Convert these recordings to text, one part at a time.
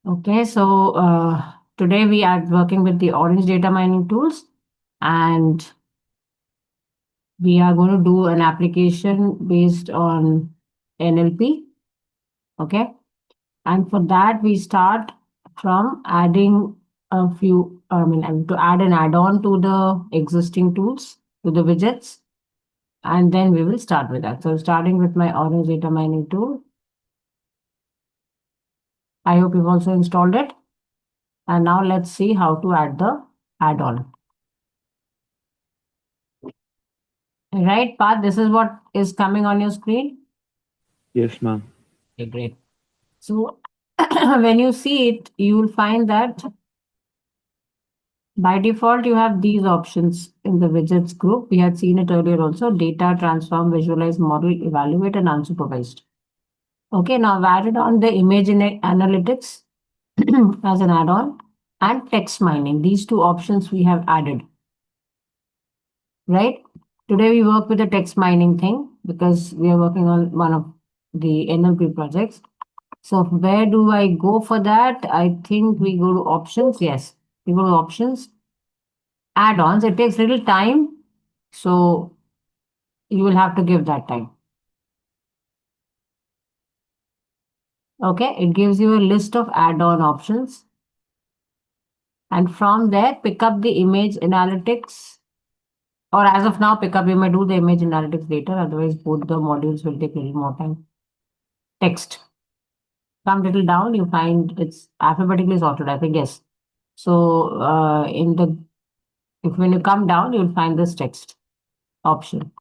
Okay, so today we are working with the Orange data mining tools, and we are going to do an application based on NLP. Okay, and for that we start from adding a few, and to add an add-on to the existing tools, to the widgets, and then we will start with that. So starting with my Orange data mining tool. I hope you've also installed it. And now let's see how to add the add-on. Right, Path, this is what is coming on your screen. Yes, ma'am. Okay, great. So when you see it, you will find that by default, you have these options in the widgets group. We had seen it earlier also: data, transform, visualize, model, evaluate, and unsupervised. Okay, now I've added on the image analytics as an add-on and text mining. These two options we have added, right? Today we work with the text mining thing because we are working on one of the NLP projects. So where do I go for that? I think we go to options. Yes, we go to options, add-ons. It takes little time, so you will have to give that time. Okay, it gives you a list of add-on options. And from there, pick up the image analytics. Or as of now, pick up, you may do the image analytics later. Otherwise, both the modules will take a little more time. Text. Come little down, you find it's alphabetically sorted, I think, yes. So if when you come down, you'll find this text option,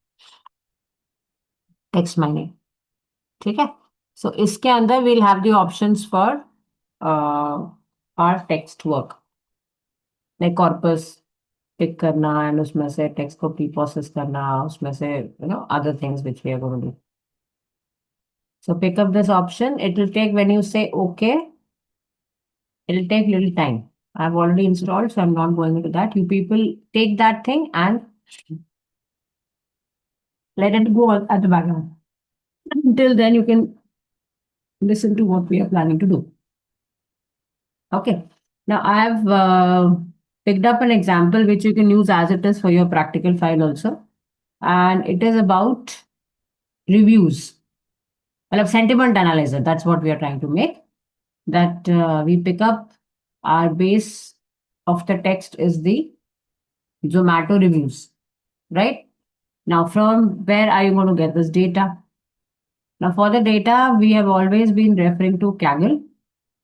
text mining. ठीक है? So इसके अंदर we'll have the options for our text work, like corpus pick करना and उसमें से text को pre-process करना, उसमें से other things which we are going to do. So pick up this option. It will take, when you say okay, it'll take little time. I've already installed, so I'm not going into that. You people take that thing and let it go at the background. Until then, you can listen to what we are planning to do. Okay. Now, I have picked up an example which you can use as it is for your practical file also. And it is about reviews. Well, sentiment analyzer. That's what we are trying to make. That we pick up our base of the text is the Zomato reviews, right? Now, from where are you going to get this data? Now, for the data, we have always been referring to Kaggle,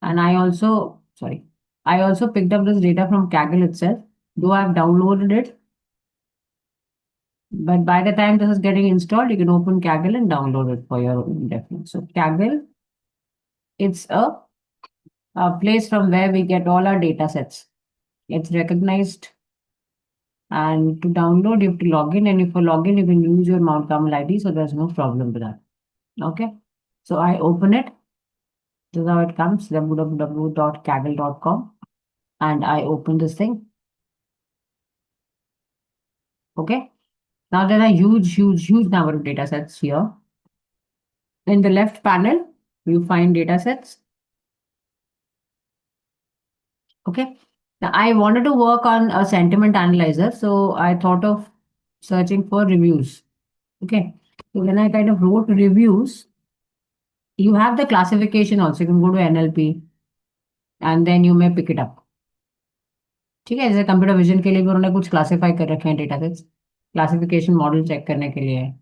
and I also picked up this data from Kaggle itself, though I've downloaded it. But by the time this is getting installed, you can open Kaggle and download it for your own reference. So Kaggle, it's a place from where we get all our data sets. It's recognized. And to download, you have to log in. And if you log in, you can use your Mount Carmel ID. So there's no problem with that. Okay. So I open it. This is how it comes, www.kaggle.com. And I open this thing. Okay. Now there are huge number of data sets here. In the left panel, you find data sets. Okay. Now I wanted to work on a sentiment analyzer. So I thought of searching for reviews. Okay. So when I kind of wrote reviews, you have the classification also. You can go to NLP and then you may pick it up. ठीक है, जैसे computer vision के लिए भी उन्होंने कुछ classify कर रखे हैं data sets, classification model check करने के लिए,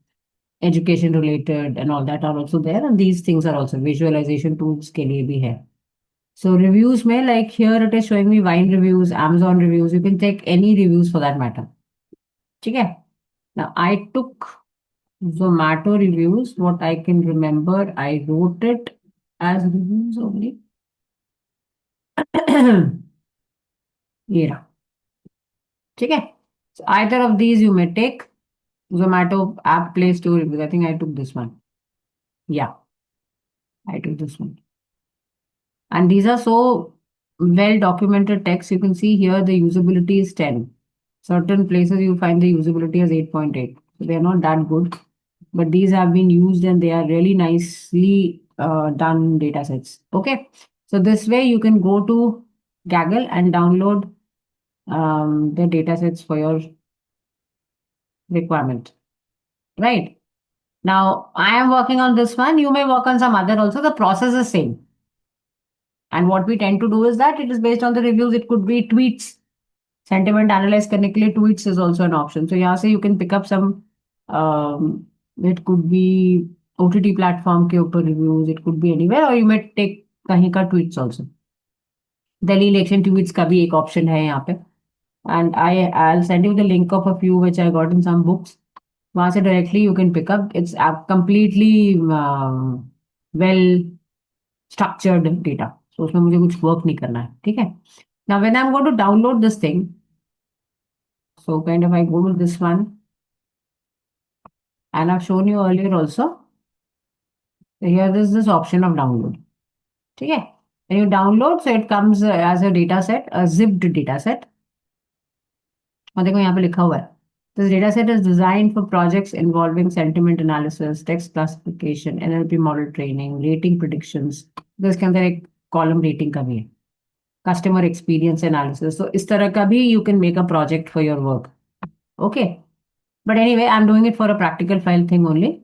education related and all that are also there, and these things are also visualization tools के लिए भी है. So reviews में, like here it is showing me wine reviews, Amazon reviews. You can take any reviews for that matter. ठीक है. Now I took Zomato reviews. What I can remember, I wrote it as reviews only. ये रहा. ठीक है. So either of these you may take. Zomato app Play Store reviews. I think I took this one. Yeah, I took this one. And these are so well documented text. You can see here the usability is 10. Certain places you find the usability as 8.8. So they are not that good. But these have been used and they are really nicely done data sets. Okay. So this way you can go to Gaggle and download the datasets for your requirement. Right. Now I am working on this one. You may work on some other also. The process is same. And what we tend to do is that it is based on the reviews. It could be tweets. Sentiment analyze करने के लिए tweets is also an option. So यहाँ से you can pick up some. Um, it could be OTT platform के ऊपर reviews. It could be anywhere, or you may take कहीं का tweets also. Delhi election tweets का भी एक option है यहाँ पे. And I'll send you the link of a few which I got in some books. वहां से directly you can pick up. It's completely well structured data. So उसमें मुझे कुछ work नहीं करना है. ठीक है. Now when I'm going to download this thing, so kind of I go to this one, and I've shown you earlier also. So here is this option of download. ठीक है. When you download, so it comes as a data set, a zipped data set. और देखो यहाँ पे लिखा हुआ है. This data set is designed for projects involving sentiment analysis, text classification, NLP model training, rating predictions. तो इसके अंदर एक column rating का भी है. Customer experience analysis. So इस तरह का भी you can make a project for your work. Okay. But anyway, I'm doing it for a practical file thing only,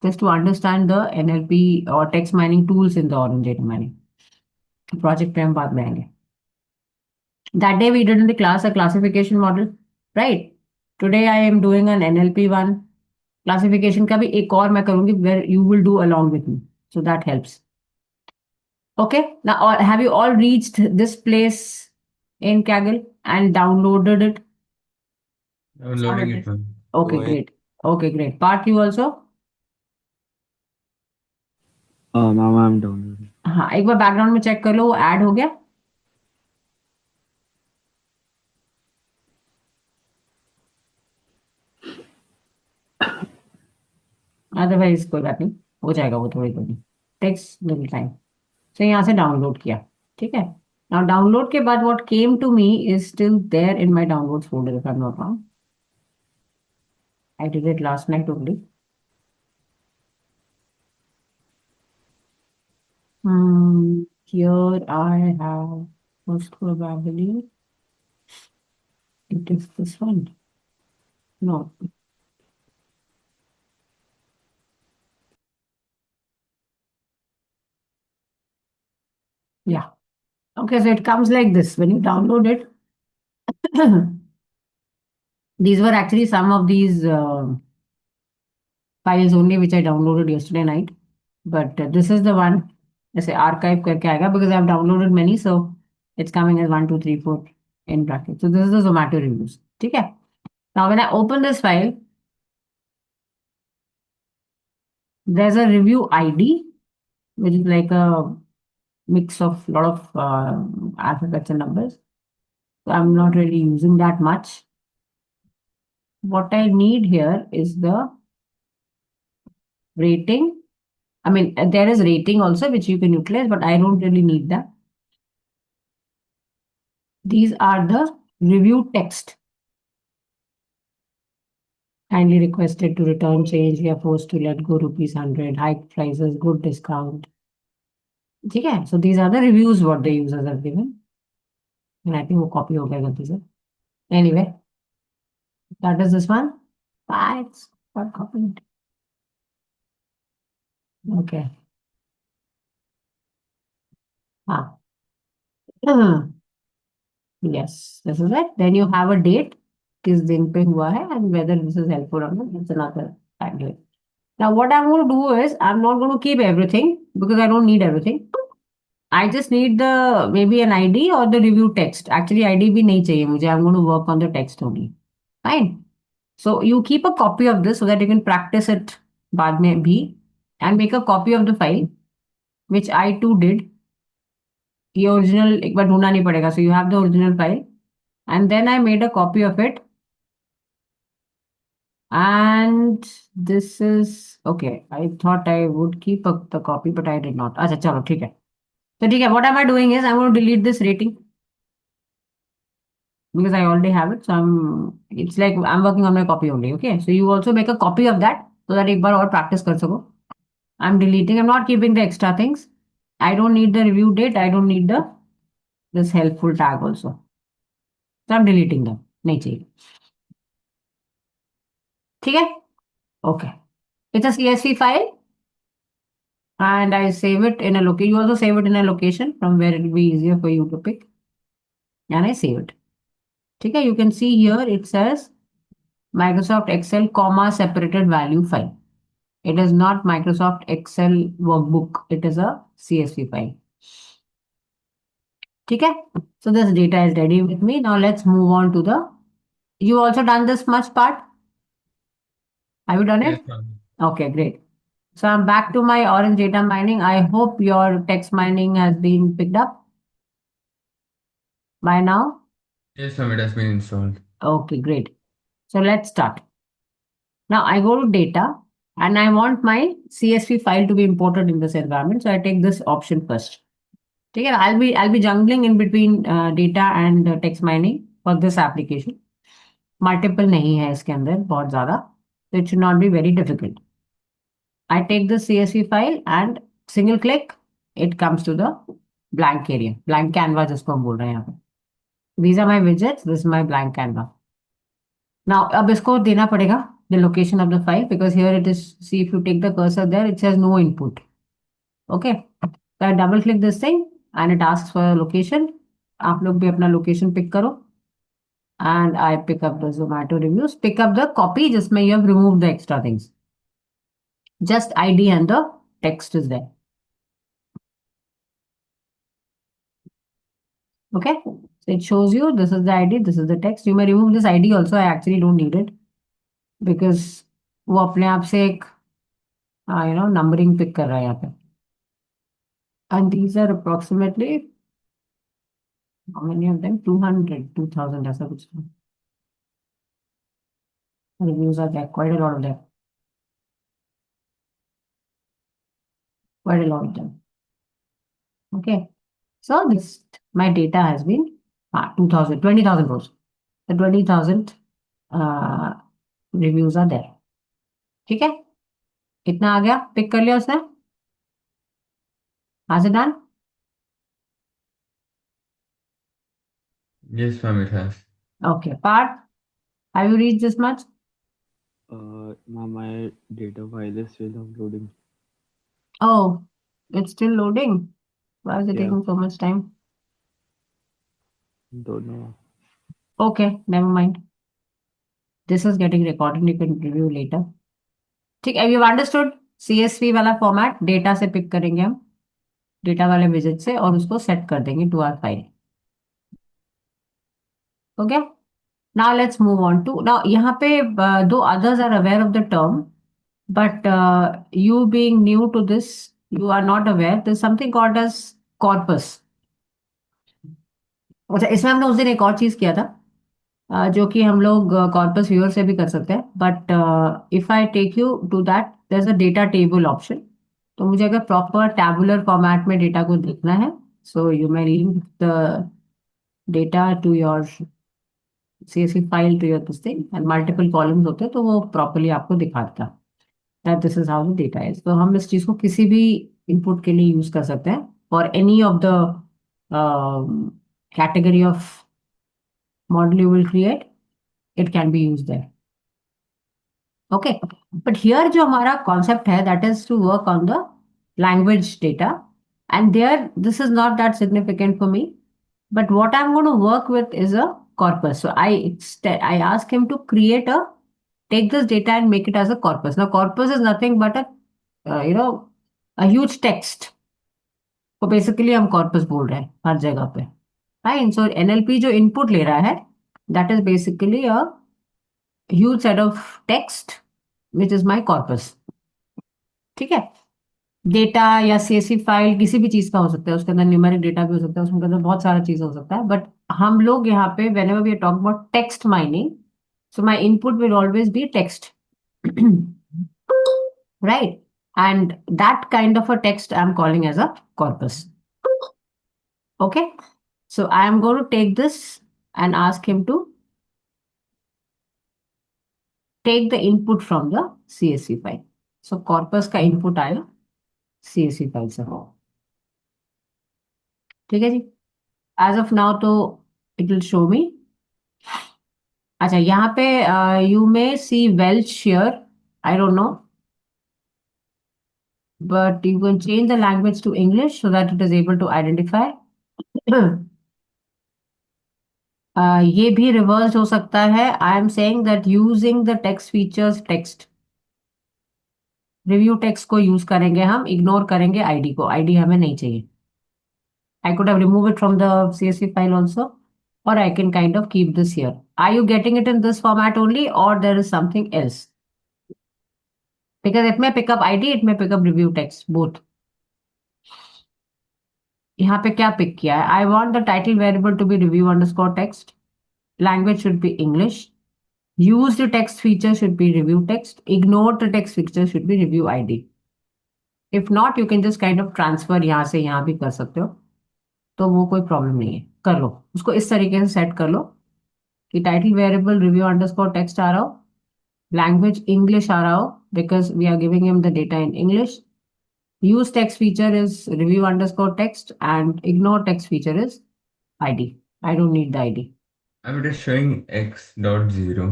just to understand the NLP or text mining tools in the orange data mining. Project पे हम बाद में आएंगे. That day we did in the class a classification model, right? Today I am doing an NLP one. Classification का भी एक और मैं करूंगी where you will do along with me. So that helps. Okay. Now, have you all reached this place in Kaggle and downloaded it? I'm loading it, ma'am. Okay, Going. great. Okay, great. Part you also? Now I'm downloading. हाँ, एक बार background में check कर लो वो add हो गया. Otherwise कोई बात नहीं, हो जाएगा वो थोड़ी थोड़ी. Takes little time. तो यहाँ से डाउनलोड किया. ठीक है. नाउ डाउनलोड के बाद what came to me is still there in my downloads folder if I am not wrong. I did it last night only. Here I have most probably it is this one. No. Yeah. Okay, so it comes like this when you download it. These were actually some of these files only which I downloaded yesterday night. But this is the one. जैसे archive करके आएगा because I have downloaded many, so it's coming as 1, 2, 3, 4 in bracket. So this is the Zomato reviews. ठीक है. Now when I open this file, there's a review ID, which is like a mix of lot of alphabets and numbers. So I'm not really using that much. What I need here is the rating. I mean, there is rating also, which you can utilize, but I don't really need that. These are the review text. Kindly requested to return change. We are forced to let go ₹100. Hike prices, good discount. Okay, so these are the reviews what the users have given. And I think we'll copy over गलती से. Anyway, that is this one. It's got copied. Okay. Ah. Yes, this is it. Then you have a date. किस दिन पे हुआ है and whether this is helpful or not. That's another factor. Now, what I'm going to do is I'm not going to keep everything because I don't need everything. I just need the maybe an ID or the review text. Actually, ID भी नहीं चाहिए मुझे. I'm going to work on the text only. Fine. So you keep a copy of this so that you can practice it बाद में भी and make a copy of the file, which I too did. ये original एक बार ढूंढना नहीं पड़ेगा. So you have the original file, and then I made a copy of it. And this is okay. I thought I would keep the copy, but I did not. अच्छा चलो ठीक है. So ठीक है. What am I doing is I'm going to delete this rating because I already have it. So it's like I'm working on my copy only. Okay. So you also make a copy of that so that एक बार और practice कर सको. I'm deleting. I'm not keeping the extra things. I don't need the review date. I don't need this helpful tag also. So I'm deleting them. नहीं चाहिए. ठीक है? Okay. It's a CSV file and I save it in a location. You also save it in a location from where it will be easier for you to pick. And I save it. ठीक है? You can see here it says Microsoft Excel comma separated value file. It is not Microsoft Excel workbook. It is a CSV file. Okay. So this data is ready with me. Now let's move on to the. You also done this much part? Have you done Yes, it? ma'am. Okay, great. So I'm back to my orange data mining. I hope your text mining has been picked up by now. Yes, ma'am, it has been installed. Okay, great. So let's start. Now I go to data and I want my CSV file to be imported in this environment. So I take this option first. ठीक है. I'll be jungling in between data and text mining for this application. Multiple नहीं है इसके अंदर बहुत ज़्यादा. So it should not be very difficult. I take the CSV file and single click, it comes to the blank area, blank canvas जिसको हम बोल रहे हैं यहाँ पे. These are my widgets. This is my blank canvas. Now अब इसको देना पड़ेगा the location of the file because here it is. See, if you take the cursor there, it says no input. Okay. So I double click this thing and it asks for a location. आप लोग भी अपना location pick करो. And I pick up the Zomato reviews. Pick up the copy जिसमें you have removed the extra things. Just ID and the text is there. Okay. So it shows you this is the ID, this is the text. You may remove this ID also. I actually don't need it because वो अपने आप से एक numbering pick कर रहा है यहाँ पे. And these are approximately how many of them? 200, 2000 ऐसा कुछ. Reviews are there. Quite a lot of them. Quite a lot of them. Okay. So this my data has been 2000, 20,000 rows. The 20,000 reviews are there. ठीक है. कितना आ गया? Pick कर लिया उसने? Has it done? Yes, ma'am, it has. Okay. Part. Have you reached this much? Ma'am, my data file is still uploading. Oh, it's still loading. Why is it Yeah. taking so much time? Don't know. Okay, never mind. This is getting recorded. You can review later. ठीक है. You've understood CSV वाला format. Data से pick करेंगे हम data वाले visit से और उसको सेट कर देंगे to our file. Okay. Now let's move on to now यहाँ पे though others are aware of the term, but you being new to this, you are not aware. There's something called as corpus. अच्छा, इसमें हमने उस दिन एक और चीज किया था जो कि हम लोग कॉर्पस व्यूअर से भी कर सकते हैं. But if I take you to that there is a data table option. तो मुझे अगर प्रॉपर टैबुलर फॉर्मेट में डेटा को देखना है, so you may link the data to your CSV file to your this thing and multiple columns होते हैं तो वो प्रॉपरली आपको दिखा देता that this is how the data is. तो हम इस चीज को किसी भी इनपुट के लिए यूज कर सकते हैं for any of the category of model you will create. It can be use there. Okay. But here जो हमारा कॉन्सेप्ट है that is to work on the language data and there this is not that significant for me. But what I'm going to work with is a corpus. So I ask him to take this data and make it as a corpus. Now corpus is nothing but a huge text. तो basically हम corpus बोल रहे हैं हर जगह पे. Right. सो NLP जो input ले रहा है that is basically a huge set of text which is my corpus. ठीक है. डेटा या CSV फाइल किसी भी चीज का हो सकता है. उसके अंदर न्यूमेरिक डेटा भी हो सकता है. उसके अंदर बहुत सारा चीज हो सकता है. बट हम लोग यहाँ पे whenever we are talking about text mining, so my input will always be text. Right. And that kind of a text I'm calling as a corpus. Okay. So I am going to take this and ask him to take the input from the CSV file. So corpus का input आया CSV file से. ठीक है जी। As of now तो it will show me. अच्छा, यहाँ पे you may see Welch here, I don't know, but you can change the language to English so that it is able to identify. ये भी रिवर्स हो सकता है. I am saying that using the text features text, review text को use करेंगे हम, ignore करेंगे ID को. आईडी हमें नहीं चाहिए. I could have remove it from the CSV file also, or I can kind of keep this here. Are you getting it in this format only, or there is something else? Because it may pick up ID, it may pick up review text, both. यहाँ पे क्या pick किया है? I want the title variable to be review underscore text. Language should be English. Use the text feature should be review text. Ignore the text feature should be review ID. If not, you can just kind of transfer यहाँ से यहाँ भी कर सकते हो, तो वो कोई प्रॉब्लम नहीं है. कर लो उसको इस तरीके से सेट कर लो कि title variable review underscore text आ रहा हो, लैंग्वेज इंग्लिश आ रहा हो because we are giving him the data in English. Use text feature is review underscore text, and ignore text feature is ID. I don't need the ID. It is showing x dot zero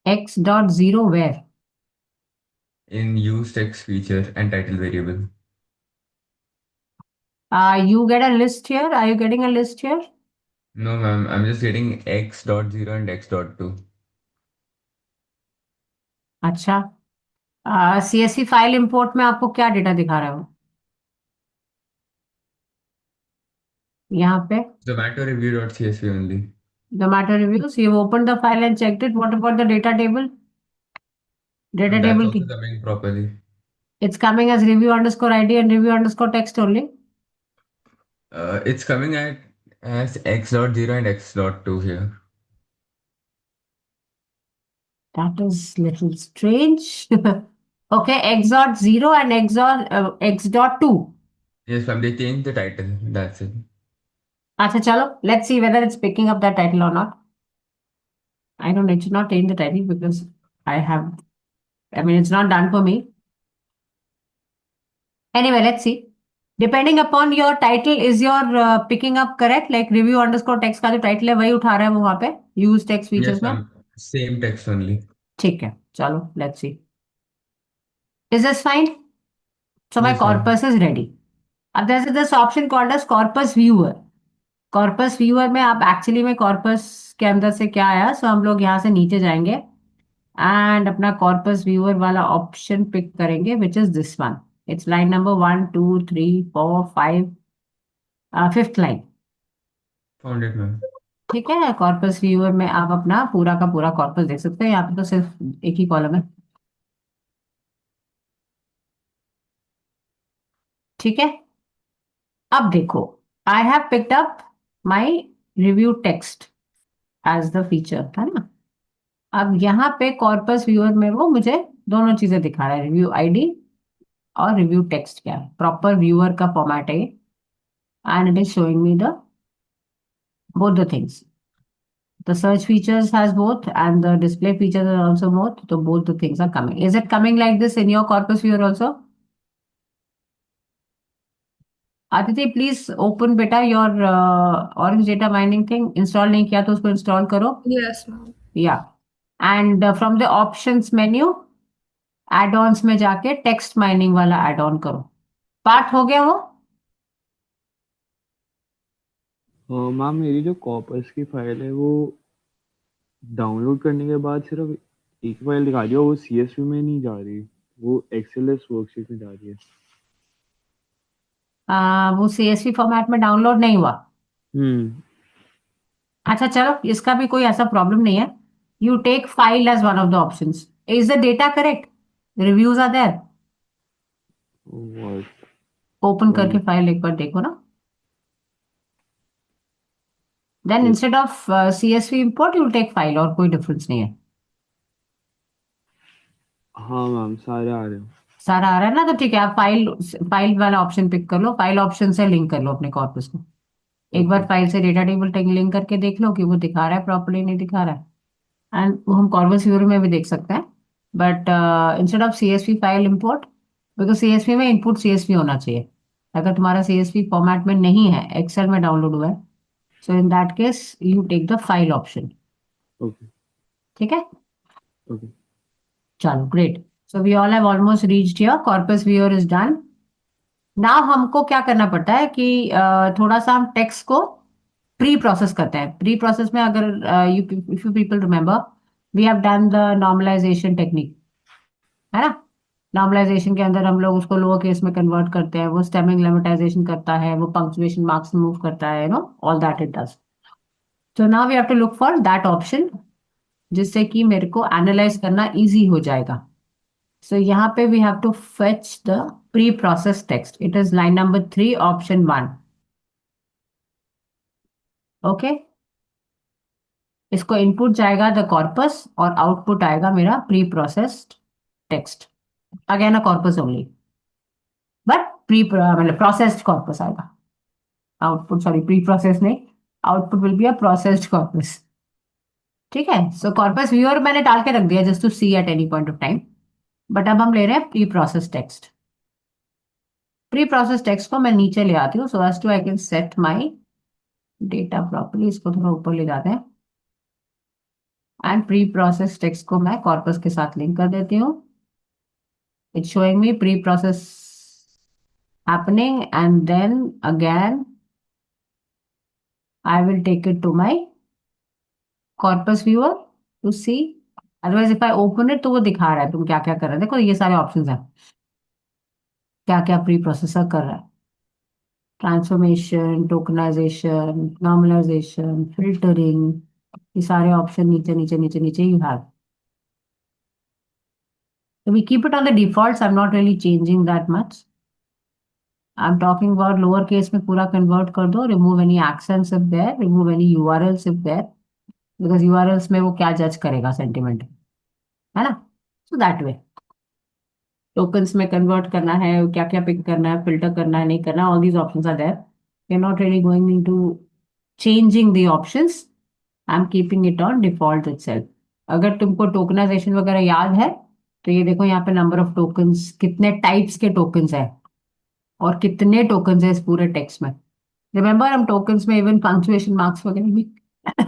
X dot zero where? in use text feature and title variable. You get a list here. Are you getting a list here? No, ma'am, I'm just getting x dot zero and x dot two. अच्छा. CSV file import में आपको क्या data दिखा रहा है वो यहाँ पे? Zomato review dot CSV only. The matter reviews. You've opened the file and checked it. What about the data table? Data That's table also की. coming properly. It's coming as review underscore ID and review underscore text only. It's coming at as x dot zero and x dot two here. That is little strange. Okay, x dot zero and x dot two. Yes, ma'am, they changed the title. That's it. अच्छा चलो, let's see whether it's picking up that title or not. I don't, it should not change the title because I mean, it's not done for me. Anyway, let's see. Depending upon your title, is your picking up correct? Like review underscore text का जो title है वही उठा रहा है वो वहाँ पे use text features Yes, में. ma'am. Same text only. ठीक है, चलो, let's see. Is this fine? So my Yes, ma'am. corpus is ready. अब there's this option called as corpus viewer. Corpus viewer में आप एक्चुअली में कॉर्पस के अंदर से क्या आया, सो हम लोग यहाँ से नीचे जाएंगे एंड अपना कॉर्पस व्यूअर वाला ऑप्शन पिक करेंगे which is this one. It's line number 1 2 3 4 5, fifth line. Found it, ma'am. ठीक है, कॉर्पस व्यूअर में आप अपना पूरा का पूरा कॉर्पस देख सकते हैं. यहाँ पे तो सिर्फ एक ही कॉलम है. ठीक है, अब देखो, I have picked up my review text as the feature, है ना. अब यहाँ पे कॉर्पस व्यूअर में वो मुझे दोनों चीजें दिखा रहा है, रिव्यू आईडी और रिव्यू टेक्स्ट क्या है. प्रॉपर व्यूअर का फॉर्मेट है and it is showing me the both the things. The search features has both and the display features are also both. So both the things are coming. Is it coming like this in your corpus viewer also? Aditi, please open beta your orange data mining thing. Install नहीं किया तो उसको install करो. Yes, ma'am. Yeah. And from the options menu, add-ons में जाके text mining वाला add-on करो. Part हो गया वो? मैम मेरी जो कॉर्पस की फाइल है वो डाउनलोड करने के बाद सिर्फ एक फाइल दिखा रही है, वो CSV में नहीं जा रही, वो XLS वर्कशीट में जा रही है. वो CSV फॉर्मेट में डाउनलोड नहीं हुआ. हम्म अच्छा चलो, इसका भी कोई ऐसा प्रॉब्लम नहीं है. You take file as one of the options. Is the data correct? Reviews are there. what open करके फाइल एक बार देखो ना. Then Yes. Instead of CSV import you take file, और कोई डिफरेंस नहीं है. हाँ मैम सारे आ रहे हैं. सारा आ रहा है ना, तो ठीक है, आप फाइल फाइल वाला ऑप्शन पिक कर लो. फाइल ऑप्शन से लिंक कर लो अपने कॉर्पस को. एक बार Okay. फाइल से डेटा टेबल लिंक करके देख लो कि वो दिखा रहा है प्रॉपर्ली, नहीं दिखा रहा है. एंड वो हम कॉर्पस व्यूअर में भी देख सकते हैं, but instead of CSV file import, because CSV में इनपुट CSV होना चाहिए, अगर तुम्हारा CSV फॉर्मेट में नहीं है, एक्सेल में डाउनलोड हुआ है, so in that case you take the file option. Okay ठीक है, ओके चलो great. So we all have almost reached here, corpus viewer is done. Now हमको क्या करना पड़ता है कि थोड़ा सा हम टेक्स्ट को प्री प्रोसेस करते हैं। प्री प्रोसेस में अगर you if you people remember, we have done the normalisation technique, है ना। नॉर्मलाइजेशन के अंदर हम लोग उसको लोअर केस में कन्वर्ट करते हैं, वो स्टेमिंग लेमेटाइजेशन करता है, वो पंक्चुएशन मार्क्स मूव करता है, no all that it does. तो now we have to look for that option जिससे कि मेरे को एनालाइज करना इजी हो जाएगा। सो यहाँ पे we have to fetch the pre process text. It is line number 3 option 1। Okay, इसको इनपुट जाएगा द कॉर्पस और आउटपुट आएगा मेरा pre processed text. Again a corpus only, but pre मतलब प्रोसेस्ड कॉर्पस आएगा। आउटपुट, सॉरी, प्री प्रोसेस नहीं, output will be a processed corpus. ठीक है, सो कॉर्पस व्यूअर मैंने डाल के रख दिया just to see at any point of time, but अब हम ले रहे हैं pre process text. Pre process text को मैं नीचे ले आती हूँ so as to I can set my data properly. इसको थोड़ा ऊपर ले जाते हैं एंड प्री प्रोसेस टेक्स्ट को मैं कॉर्पस के साथ लिंक कर देती हूँ। It's showing me pre process happening, and then again I will take it to my corpus viewer to see. Otherwise if I open it तो वो दिखा रहा है तुम क्या क्या कर रहे हो। देखो ये सारे ऑप्शंस हैं, क्या क्या प्री प्रोसेसर कर रहा है। ट्रांसफॉर्मेशन, टोकनाइजेशन, नॉर्मलाइजेशन, फिल्टरिंग, ये सारे ऑप्शन नीचे नीचे नीचे नीचे you have. So we keep it on the defaults. I'm not really changing that much. I'm talking about lower case में पूरा convert कर दो, remove any accents if there, remove any URLs if there, because URLs में वो क्या जज करेगा, sentiment, है ना। सो दैट वे टोकन्स में कन्वर्ट करना है, क्या क्या पिक करना है, फिल्टर करना है, नहीं करना, all these options are there. We are not really going into changing the options, I am keeping it on default itself. अगर तुमको टोकनाइजेशन वगैरह याद है तो ये देखो यहाँ पे नंबर ऑफ टोकन्स, कितने टाइप्स के टोकन्स है और कितने टोकन्स है इस पूरे टेक्स्ट में। रिमेंबर हम टोकन्स में इवन पंक्चुएशन मार्क्स वगैरह भी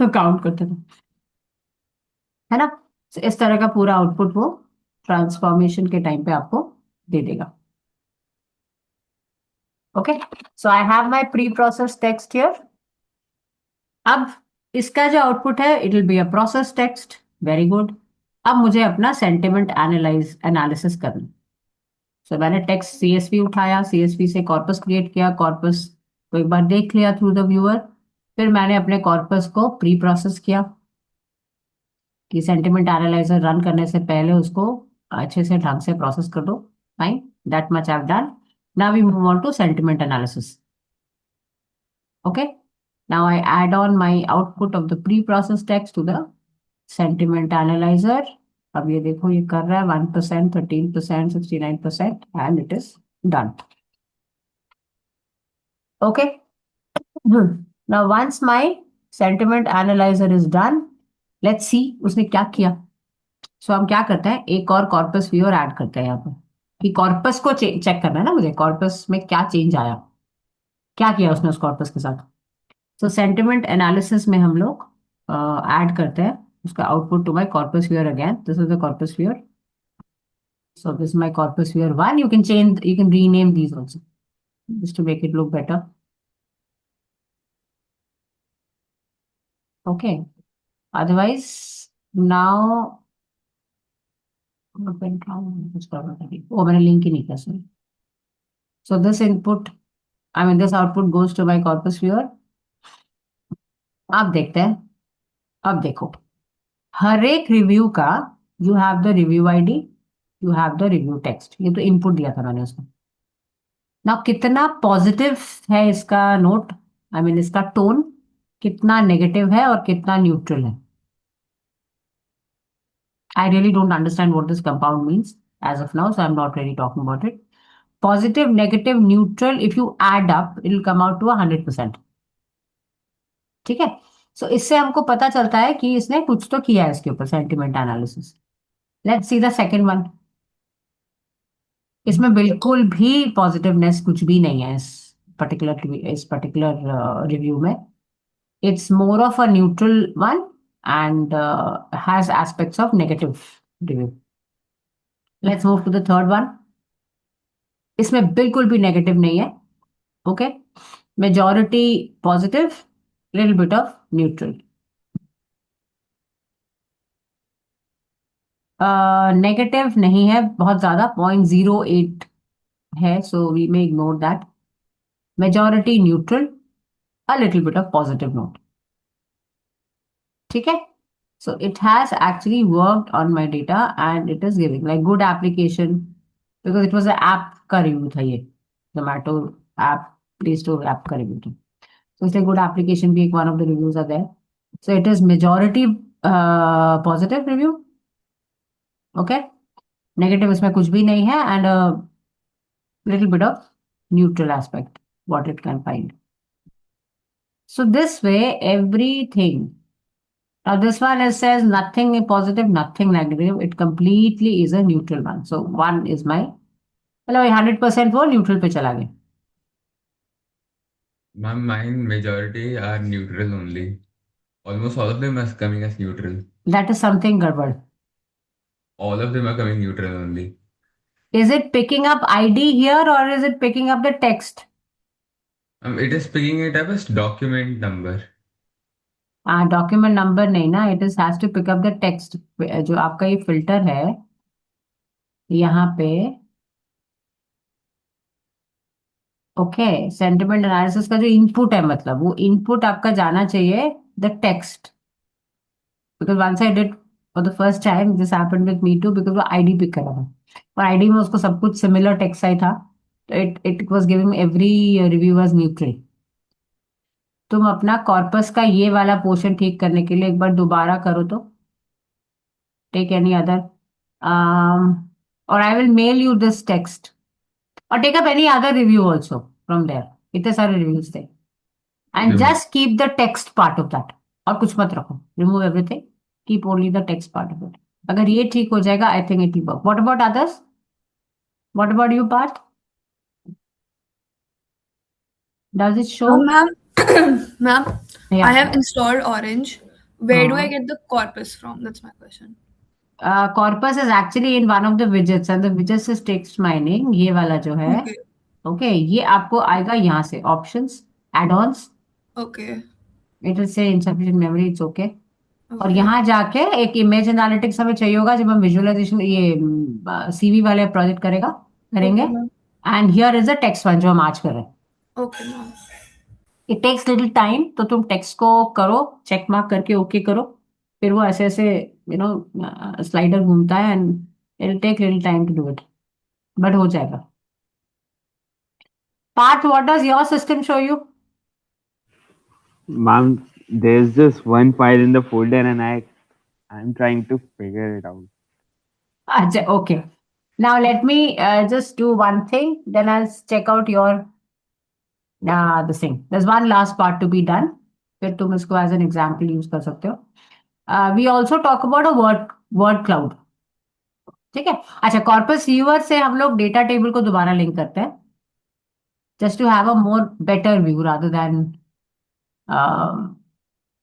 काउंट करते थे, है ना। So, इस तरह का पूरा आउटपुट वो ट्रांसफॉर्मेशन के टाइम पे आपको दे देगा। Okay, so I have my pre process text here. अब इसका जो आउटपुट है it will be a process text. Very good. अब मुझे अपना सेंटिमेंट एनालिसिस करना। सो मैंने टेक्स्ट CSV उठाया, CSV से कॉर्पस क्रिएट किया, कॉर्पस को एक बार देख लिया थ्रू द व्यूअर, फिर मैंने अपने कॉर्पस को प्री प्रोसेस किया कि सेंटिमेंट एनालाइजर रन करने से पहले उसको अच्छे से ढंग से प्रोसेस कर दो। Fine, that much I have done. Now we move on to sentiment analysis. Okay, now I add on my output of the pre process text to the sentiment analyser. अब ये देखो ये कर रहा है 1%, 13%, 69%, and it is done. Okay, now once my sentiment analyser is done, let's see उसने क्या किया। सो हम क्या करते हैं, एक और कॉर्पस व्यूअर ऐड करते हैं यहाँ पर कि कॉर्पस को चेक करना है ना मुझे, कॉर्पस में क्या चेंज आया, क्या किया उसने उस कॉर्पस के साथ। सो सेंटिमेंट एनालिसिस में हम लोग ऐड करते हैं उसका output to my corpus viewer. Again this is the corpus viewer, so this is my corpus viewer 1. You can change, you can rename these also just to make it look better. Okay, otherwise now oh मैंने link ही नहीं किया, sorry. So this input, I mean this output goes to my corpus viewer. आप देखते हैं, अब देखो हर एक review का you have the review ID, you have the review text. ये तो इनपुट दिया था मैंने उसको। ना कितना पॉजिटिव है इसका नोट, आई मीन इसका टोन कितना नेगेटिव है और कितना न्यूट्रल है। I really don't understand what this compound means as of now, so I'm not really talking about it. Positive, negative, neutral, if you add up, it will come out to 100%. ठीक है, सो इससे हमको पता चलता है कि इसने कुछ तो किया है इसके ऊपर sentiment analysis. Let's see the second one. इसमें बिल्कुल भी पॉजिटिवनेस कुछ भी नहीं है इस पर्टिकुलर रिव्यू में. It's more of a neutral one and has aspects of negative review. Let's move to the third one. इसमें बिल्कुल भी नेगेटिव नहीं है. Okay. Majority positive, little bit of neutral. Negative नहीं है बहुत ज्यादा, 0.08 है, so we may ignore that. Majority neutral, a little bit of positive note. ठीक है. So it has actually worked on my data and it is giving like good application because it was a app का review था ये. Zomato app, Play Store app का review था. So it's a good application भी एक one of the reviews are there. So it is majority positive review. Okay. Negative इसमें कुछ भी नहीं है and a little bit of neutral aspect what it can find. So this way everything. Now this one is says nothing positive, nothing negative. It completely is a neutral one. So one is my मतलब 100% वो neutral पे चला गया. Mine majority are neutral only. Almost all of them are coming as neutral. That is something गड़बड़. All of them are coming neutral only. Is it picking up ID here or is it picking up the text? It is picking it up as document number. Document number नहीं ना. It is has to pick up the text. जो आपका ये filter है यहाँ पे. Okay. Sentiment analysis का जो इनपुट है मतलब वो इनपुट आपका जाना चाहिए the text. Because once I did for the first time this happened with me too because वो आईडी पिक कर रहा था और आईडी में उसको सब कुछ सिमिलर टेक्स्ट आई था. तो it was giving every review was neutral. तुम अपना कॉर्पस का ये वाला पोर्शन ठीक करने के लिए एक बार दोबारा करो तो. टेक एनी अदर और I will mail you this text और take up any other review also from there. इतने सारे रिव्यूज थे Okay, and ma'am. Just keep the text part of that. और कुछ मत रखो. Remove everything. Keep only the text part of it. अगर ये ठीक हो जाएगा I think it will work. What about others? What about you part? Does it show? Ma'am, ma'am, I या. have installed Orange. Where do I हाँ. get the corpus from? That's my question. Corpus is actually in one of the widgets and the widgets is text mining. ये वाला जो है. Okay. Okay. ये आपको आएगा यहाँ से options, add ons. Okay. It will say insufficient memory, it's okay. और Okay. यहाँ जाके एक इमेज एनालिटिक्स हमें चाहिए होगा जब हम विजुअलाइजेशन ये सीवी वाले प्रोजेक्ट करेंगे. Okay, ma'am. And here is a text one जो हम आज कर रहे हैं. Okay, ma'am. It takes little time. तो तुम टेक्स्ट को करो, चेक मार्क करके ओके करो. फिर वो ऐसे ऐसे स्लाइडर घूमता है and it will take little time to do it. But हो जाएगा. Parth, what does your system show you? Ma'am, there's just one file in the folder and I'm trying to figure it out. अच्छा, okay. Now let me just do one thing. Then I'll check out your this thing. There's one last part to be done. फिर तुम इसको as an example use कर सकते हो. We also talk about a word cloud. ठीक है. अच्छा, corpus viewer से हम लोग डेटा टेबल को दोबारा लिंक करते हैं just to have a more better view rather than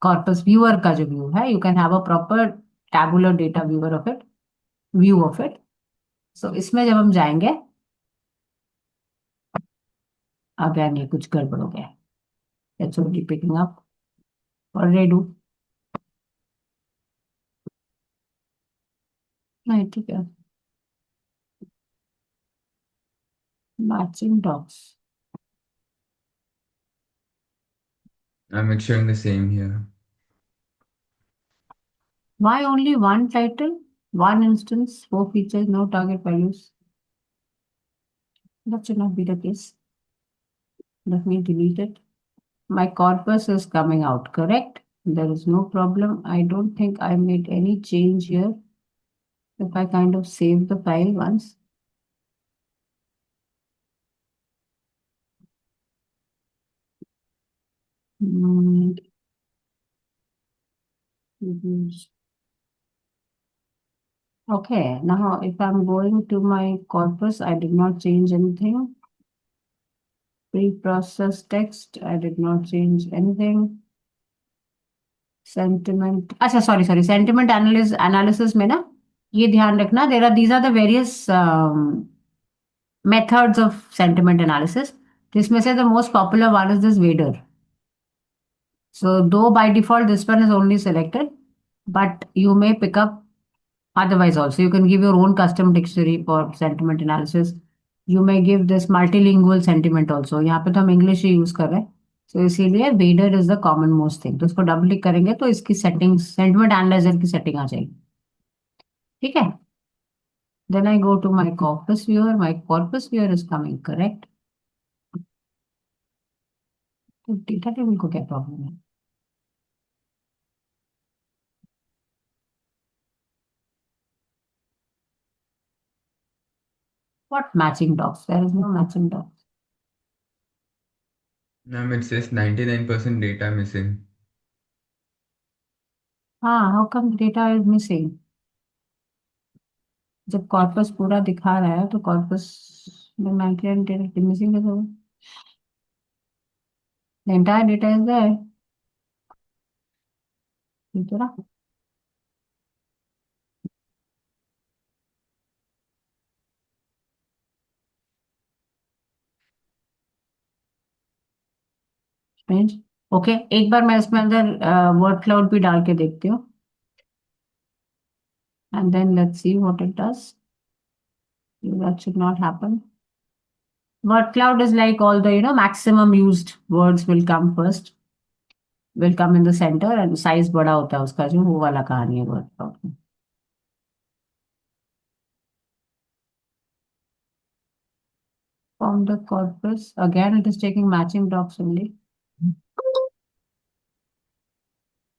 corpus viewer का जो व्यू है. You can have a proper tabular data viewer of it, view of it. So इसमें जब हम जाएंगे, अगेन ये कुछ गड़बड़ हो गया. It's already picking up. What did I do? नहीं, ठीक है. Matching docs. It's showing the same here. Why only one title, one instance, four features, no target values? That should not be the case. Let me delete it. My corpus is coming out, correct? There is no problem. I don't think I made any change here. If I kind of save the file once. Reviews. Okay, now if I'm going to my corpus, I did not change anything. Pre-processed text, I did not change anything. Sentiment, अच्छा sorry, sentiment analysis में ना ये ध्यान रखना, these are the various methods of sentiment analysis. जिसमें से the most popular one is this Vader. So though by default this one is only selected, but you may pick up otherwise also. You can give your own custom dictionary for sentiment analysis. You may give this multilingual sentiment also. यहाँ पे तो हम English ही use कर रहे हैं, तो इसीलिए weather is the common most thing. तो इसको डबल क्लिक करेंगे तो इसकी सेटिंग्स सेंटिमेंट एनालाइजर की सेटिंग आ जाएगी. ठीक है. Then I go to my corpus viewer. My corpus viewer is coming correct. तो डेटा टेबल को क्या प्रॉब्लम है? What matching docs? There is no matching docs. It says 99% data missing. हाँ, how come data is missing? जब corpus पूरा दिखा रहा है तो कॉर्पस में 99 data missing है तो the entire data is there. ये तो रहा. Strange. ओके, एक बार मैं इसमें अंदर वर्ड क्लाउड भी डाल के देखती हूँ. And then let's see what it does. That should not happen. Word cloud is like all the maximum used words will come first, will come in the center, and size बड़ा होता है उसका, जो वो वाला कहानी है word cloud में. From the corpus again it is taking matching docs only.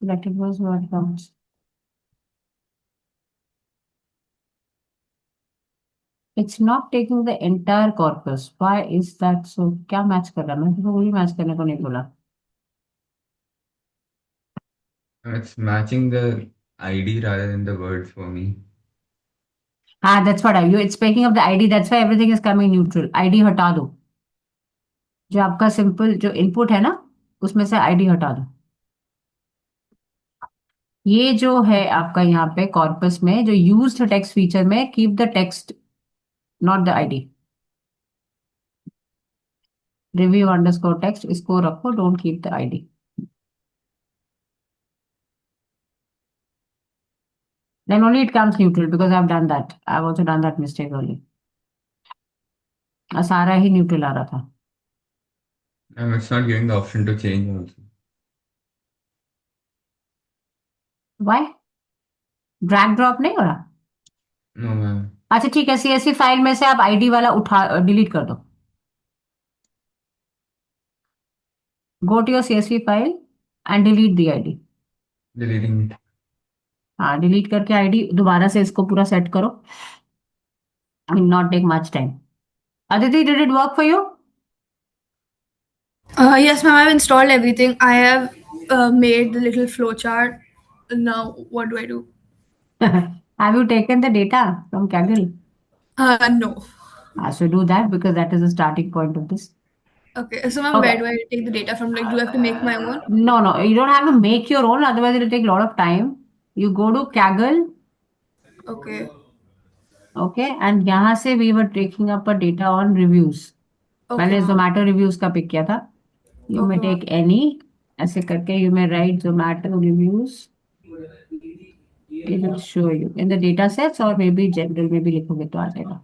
That it was word counts. It's not taking the entire corpus. Why is that so? क्या मैच कर रहा है? मैं तो वही मैच करने को नहीं बोला. It's matching the ID rather than the words for me. हाँ, that's what it's picking up the ID. That's why everything is coming neutral. ID हटा दो. जो आपका सिंपल जो इनपुट है ना, उसमें से आईडी हटा दो. ये जो है आपका यहाँ पे कॉर्पस में जो यूज्ड टेक्स्ट फीचर में keep the text not the ID. Review underscore text इसको रखो, don't keep the ID. Then only it comes neutral because I've done that. I've also done that mistake earlier. सारा ही neutral आ रहा था. It's not giving the option to change also. Why? Drag drop नहीं हो रहा? No, ma'am. अच्छा ठीक है, CSV file में से आप आईडी वाला उठा डिलीट कर दो. Go to your CSV file and delete the ID. Deleting it. हाँ, डिलीट करके आईडी दोबारा से इसको पूरा सेट करो. Will not take much time. Aditi, did it work for you? Yes, ma'am. I've installed everything. I have made the little flowchart. Now, what do I do? Have you taken the data from Kaggle? No. So do that because that is the starting point of this. Okay. So, ma'am, Okay. where do I take the data from? Like, do I have to make my own? No, you don't have to make your own, otherwise it will take a lot of time. You go to Kaggle, Okay. okay, and यहाँ से we were taking up a data on reviews. Okay. मैंने Zomato reviews का pick किया था. You may Okay, take any, ऐसे करके you may write Zomato reviews. It will show you in the data sets or maybe general में भी लिखोगे तो आ जाएगा.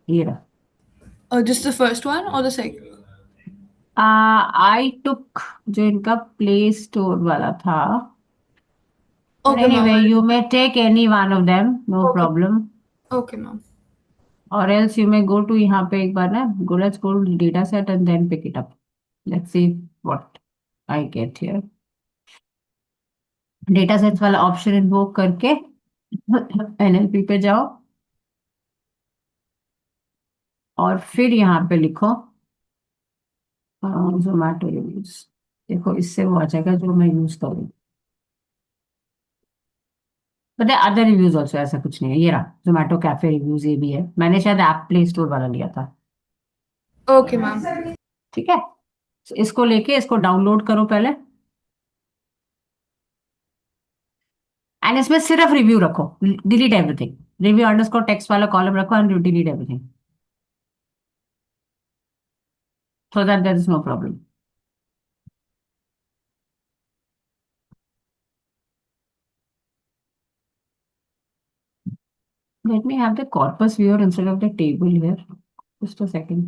ये रहा. Just the first one or the second? I took जो इनका प्ले स्टोर वाला था. But Okay, ma'am. anyway, you may take any one of them, no Okay. problem. Okay, ma'am. Or else you may go to यहाँ पे एक बार ना, let's go to the data set and then pick it up. Let's see what I get here. Data sets वाला option invoke करके NLP पे जाओ और फिर यहाँ पे लिखो जोमैटो रिव्यूज. देखो इससे वो आ जाएगा जो मैं यूज करूँ. बट अदर रिव्यूज ऑल्सो, ऐसा कुछ नहीं है। ये रहा जोमेटो कैफे रिव्यूज, ये भी है। मैंने शायद ऐप प्ले स्टोर वाला लिया था। Okay, ma'am. ठीक है, तो इसको लेके इसको डाउनलोड करो पहले, एंड इसमें सिर्फ रिव्यू रखो, delete everything. Review underscore text वाला कॉलम रखो and delete everything, so that there is no problem. Let me have the corpus viewer instead of the table here. Just a second.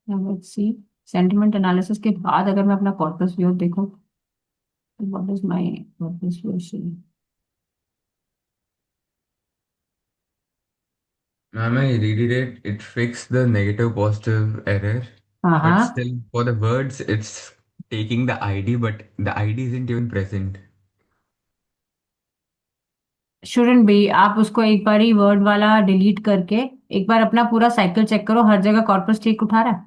Now let's see. Sentiment analysis के बाद अगर मैं अपना corpus viewer देखूं, तो what is my corpus viewer showing? Ma'am, I read it. It fixed the negative positive error, but हाँ, still for the words, it's taking the ID, but the ID isn't even present. shouldn't be। आप उसको एक बार ही word वाला delete करके एक बार अपना पूरा cycle check करो, हर जगह कॉर्पस ठीक उठा रहा है।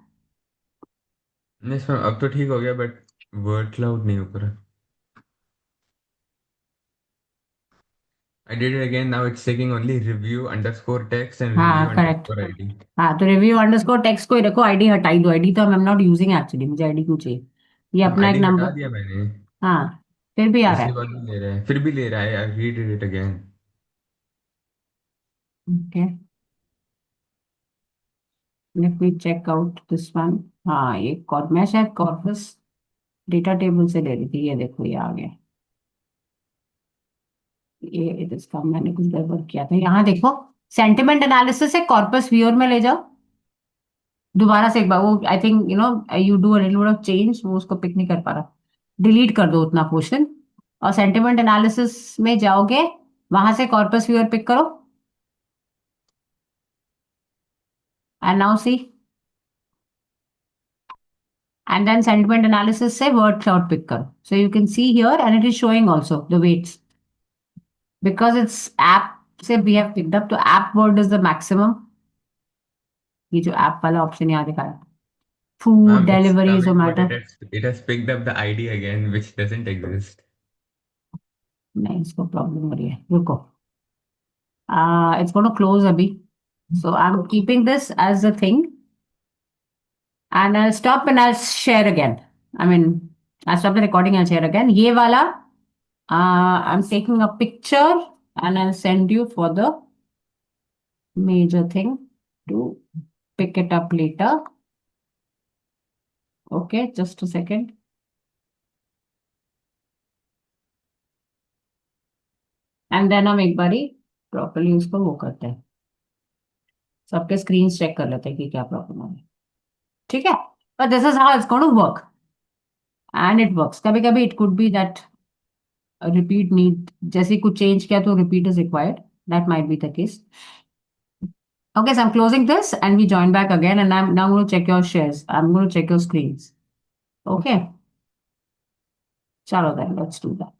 Yes, ma'am, अब तो ठीक हो गया, but word cloud नहीं ऊपर है. I did it again. Now it's taking only review underscore text and review हाँ करेक्ट। underscore ID. हाँ तो रिव्यू अंडरस्कोर टेक्स्ट को ही रखो, आईडी हटाई दो। आईडी तो आई एम नॉट यूजिंग एक्चुअली, मुझे आईडी क्यों चाहिए? ये अपना एक ID हटा नंबर। दिया मैंने. हाँ, फिर भी आ रहा पिछली है। बार भी ले रहा है, फिर भी ले रहा है. I redid it again. Okay, let me check out this one. हाँ, ये मैं शायद कॉर्पस डेटा टेबल से ले रही थी। ये देखो, ये आ गया। ये इसका मैंने कुछ गड़बड़ किया था। यहाँ देखो, सेंटिमेंट एनालिसिस से कॉर्पस व्यूअर में ले जाओ। दोबारा से एक बार, वो I think you do a little bit of change, वो उसको पिक नहीं कर पा रहा। डिलीट कर दो उतना पोर्शन, और सेंटिमेंट एनालिसिस में जाओगे, वहां से कॉर्पस व्यूअर पिक करो, and now see, and then sentiment analysis से वर्ड क्लाउड पिक करो। So you can see here and it is showing also the weights, because it's app से we have picked up, तो app word is the maximum. ये जो app वाला option यहाँ दिखा है, food Ma'am, it's delivery coming, but Zomato. it has picked up the ID again, which doesn't exist. नहीं, इसको प्रॉब्लम हो रही है, रुको। इट्स गोइंग टू क्लोज अभी, so I am keeping this as a thing, and I stop and I share again. I mean, I stop the recording, I share again. ये वाला I am taking a picture and I send you for the major thing to pick it up later. Okay, just a second. And then हम एक बारी properly उसको वो करते हैं, सबके स्क्रीन चेक कर लेते हैं कि क्या प्रॉब्लम है। ठीक है, but this is how it's going to work, and it works. कभी कभी it could be that repeat need, जैसे कुछ चेंज किया तो repeat is required, that might be the case. Okay, so I'm closing this and we join back again, and I'm now going to check your shares. I'm going to check your screens. Okay. Chalo then, let's do that.